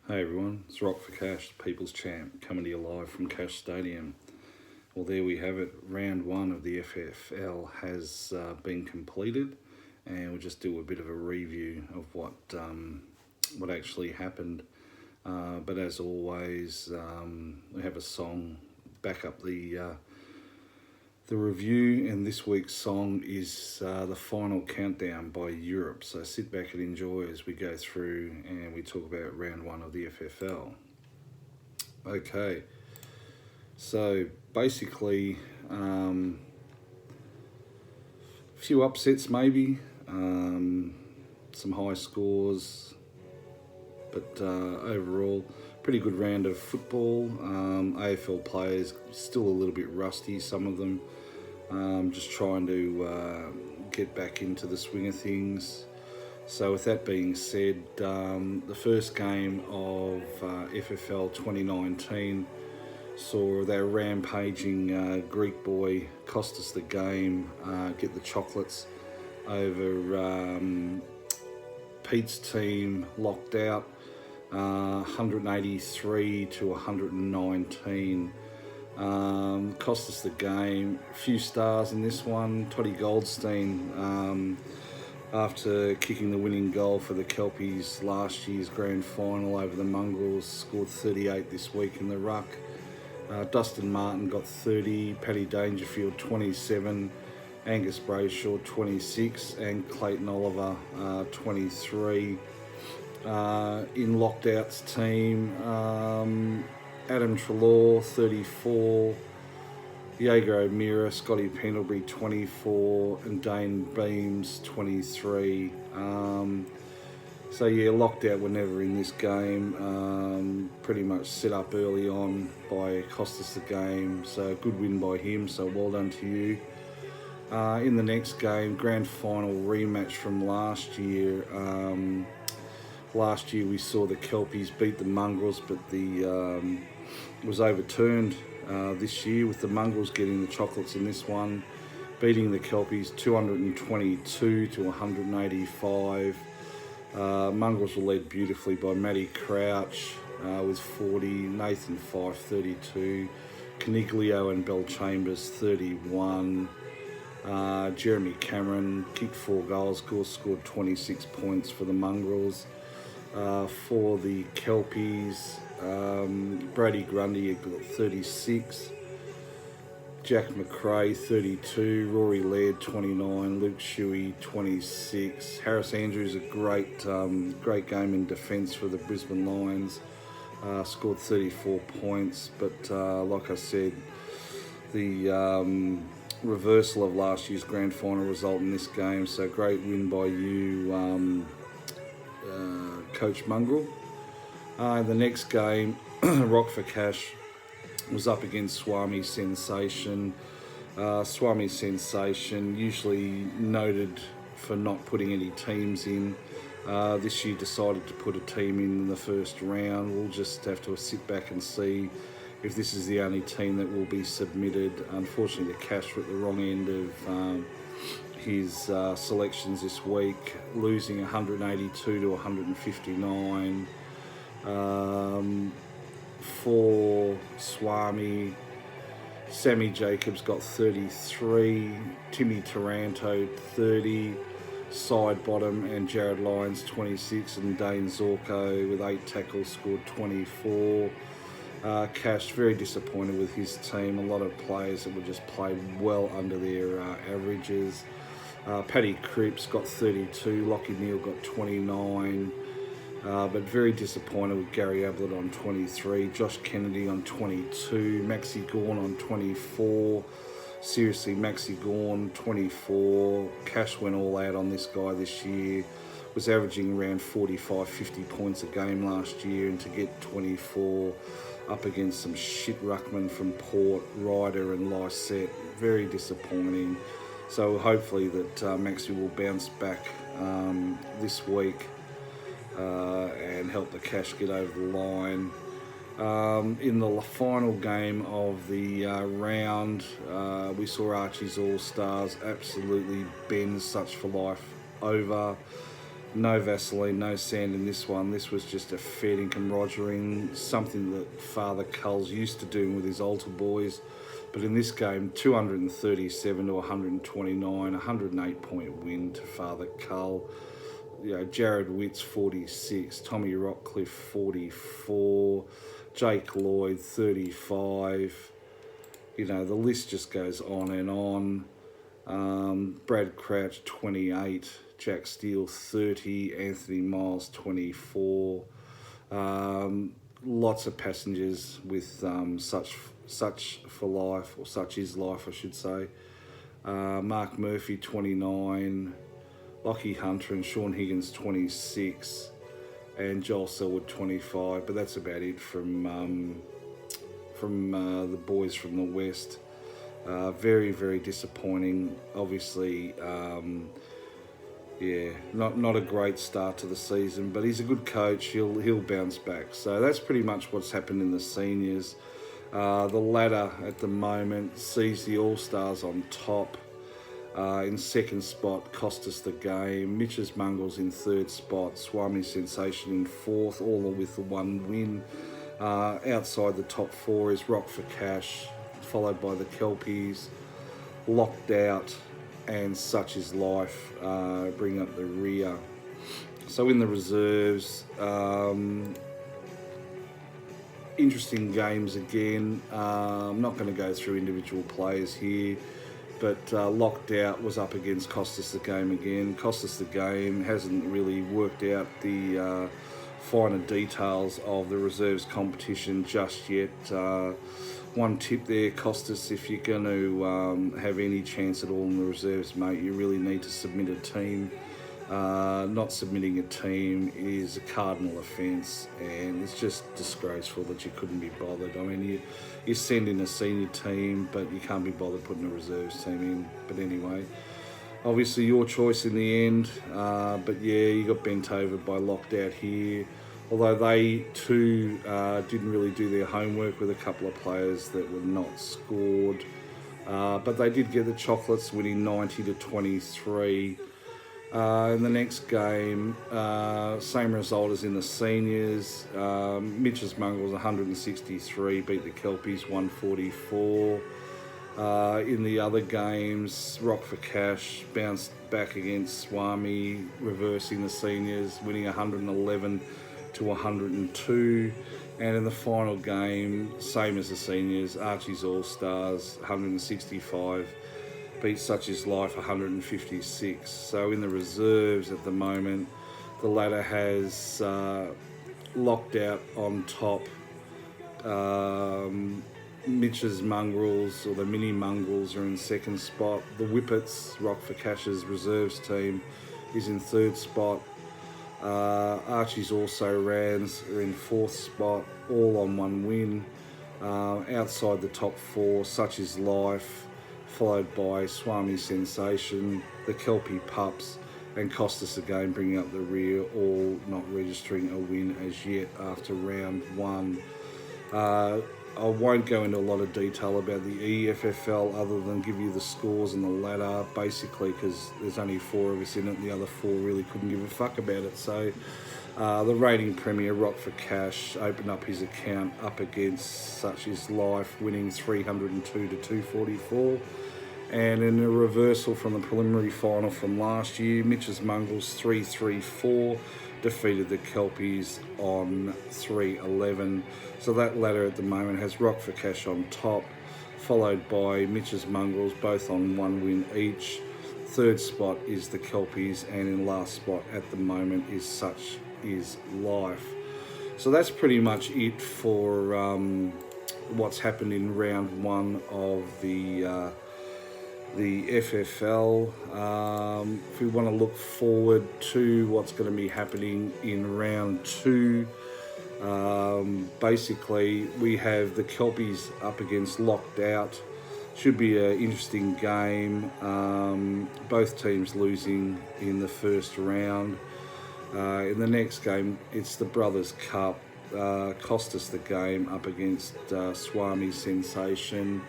Hey everyone, it's Rock for Cash, the People's Champ, coming to you live from Cash Stadium. Well, there we have it. Round one of the FFL has been completed, and we'll just do a bit of a review of what actually happened. But as always, we have a song back up the review, and this week's song is The Final Countdown by Europe. So sit back and enjoy as we go through and we talk about round one of the FFL. Okay, so basically, a few upsets maybe, some high scores, but overall, pretty good round of football. AFL players still a little bit rusty, some of them. Just trying to get back into the swing of things. So with that being said, the first game of FFL 2019 saw their rampaging Greek boy cost us the game, get the chocolates over Pete's team locked out, 183 to 119. Cost us the game. A few stars in this one. Toddy Goldstein, after kicking the winning goal for the Kelpies last year's grand final over the Mongrels, scored 38 this week in the ruck. Dustin Martin got 30, Paddy Dangerfield 27, Angus Brayshaw 26, and Clayton Oliver 23. In Locked-Out's team, Adam Trelaw 34, Jaeger O'Meara, Scotty Pendlebury 24, and Dane Beams 23. So yeah, Locked-Out were never in this game. Pretty much set up early on by cost us the game. So good win by him. So well done to you. In the next game, grand final rematch from last year. Last year we saw the Kelpies beat the Mongrels, but was overturned this year with the Mongrels getting the chocolates in this one, beating the Kelpies 222 to 185. Mongrels were led beautifully by Matty Crouch with 40, Nathan Fife 32, Caniglio and Bell Chambers 31. Jeremy Cameron kicked 4 goals, scored 26 points for the Mongrels. For the Kelpies, Brady Grundy got 36, Jack McRae 32, Rory Laird 29, Luke Shuey 26. Harris Andrews a great game in defence for the Brisbane Lions, scored 34 points. But like I said, the reversal of last year's grand final result in this game. So great win by you, Coach Mongrel. The next game, Rock for Cash was up against Swami Sensation. Swami Sensation, usually noted for not putting any teams in. This year decided to put a team in the first round. We'll just have to sit back and see if this is the only team that will be submitted. Unfortunately, the Cash were at the wrong end of his selections this week, losing 182 to 159. For Swami, Sammy Jacobs got 33, Timmy Taranto 30, Sidebottom and Jared Lyons 26, and Dane Zorko with 8 tackles scored 24. Cash very disappointed with his team. A lot of players that were just played well under their averages. Paddy Cripps got 32, Lockie Neal got 29, but very disappointed with Gary Ablett on 23, Josh Kennedy on 22, Maxi Gawn on 24. Seriously, Maxi Gawn 24. Cash went all out on this guy this year. Was averaging around 45, 50 points a game last year, and to get 24 up against some shit ruckman from Port, Ryder and Lysette, very disappointing. So hopefully that Maxi will bounce back this week and help the Cash get over the line. In the final game of the round, we saw Archie's All-Stars absolutely bend Such for Life over. No Vaseline, no sand in this one. This was just a fair income rogering, something that Father Cull's used to doing with his altar boys. But in this game, 237 to 129, 108 point win to Father Cull. Jared Witt's 46, Tommy Rockcliffe 44, Jake Lloyd 35. The list just goes on and on. Brad Crouch 28, Jack Steele 30, Anthony Miles 24. Lots of passengers with such for life, or such is life, I should say. Mark Murphy 29. Lockie Hunter and Sean Higgins 26, and Joel Selwood 25. But that's about it from the boys from the West. Very, very disappointing. Obviously, not a great start to the season, but he's a good coach. He'll bounce back. So that's pretty much what's happened in the seniors. The ladder at the moment sees the All-Stars on top. In second spot, Costas the Game. Mitch's Mongrels in third spot. Swami Sensation in fourth, all with the one win. Outside the top four is Rock for Cash, followed by the Kelpies. Locked Out and Such Is Life bring up the rear. So in the reserves, interesting games again. I'm not going to go through individual players here. But Locked Out was up against Costas the Game again. Costas the Game hasn't really worked out the finer details of the reserves competition just yet. One tip there, Costas, if you're going to have any chance at all in the reserves, mate, you really need to submit a team. Not submitting a team is a cardinal offence, and it's just disgraceful that you couldn't be bothered. I mean, you send in a senior team, but you can't be bothered putting a reserves team in. But anyway, obviously your choice in the end. But yeah, you got bent over by Locked Out here. Although they too didn't really do their homework with a couple of players that were not scored. But they did get the Chocolates, winning 90 to 23. In the next game, same result as in the seniors. Mitch's Mongrels 163 beat the Kelpies 144. In the other games, Rock for Cash bounced back against Swami, reversing the seniors, winning 111 to 102. And in the final game, same as the seniors, Archie's All-Stars 165 beat Such Is Life 156. So in the reserves at the moment, the ladder has Locked Out on top. Mitch's Mongrels, or the Mini Mongrels, are in second spot. The Whippets, Rock for Cash's reserves team, is in third spot. Archie's Also Rans are in fourth spot, all on one win. Outside the top four, Such Is Life, followed by Swami Sensation, the Kelpie Pups, and Costas again bringing up the rear, all not registering a win as yet after round one. I won't go into a lot of detail about the EFFL other than give you the scores and the ladder, basically because there's only four of us in it and the other four really couldn't give a fuck about it. So the reigning premier, Rock for Cash, opened up his account up against Such Is Life, winning 302 to 244. And in a reversal from the preliminary final from last year, Mitch's Mongrels 334 defeated the Kelpies on 311. So that ladder at the moment has Rock for Cash on top, followed by Mitch's Mongrels, both on one win each. Third spot is the Kelpies, and in last spot at the moment is Such Is Life. So that's pretty much it for what's happened in round one of the FFL. If we want to look forward to what's going to be happening in round two, basically we have the Kelpies up against Locked Out. Should be an interesting game. Both teams losing in the first round. In the next game, it's the Brothers Cup. Costas the Game up against Swami Sensation.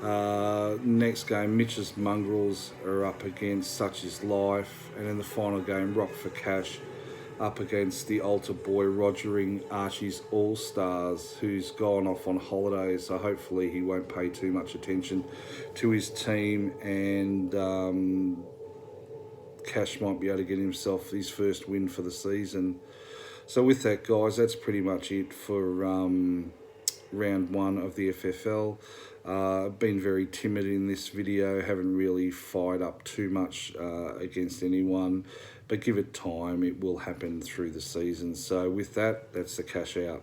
Next game, Mitch's Mongrels are up against Such Is Life, and in the final game, Rock for Cash up against the altar boy Rogering Archie's All Stars, who's gone off on holidays, so hopefully he won't pay too much attention to his team, and Cash might be able to get himself his first win for the season. So with that, guys, that's pretty much it for round 1 of the FFL. I've been very timid in this video, haven't really fired up too much against anyone, but give it time, it will happen through the season. So with that, that's the cash out.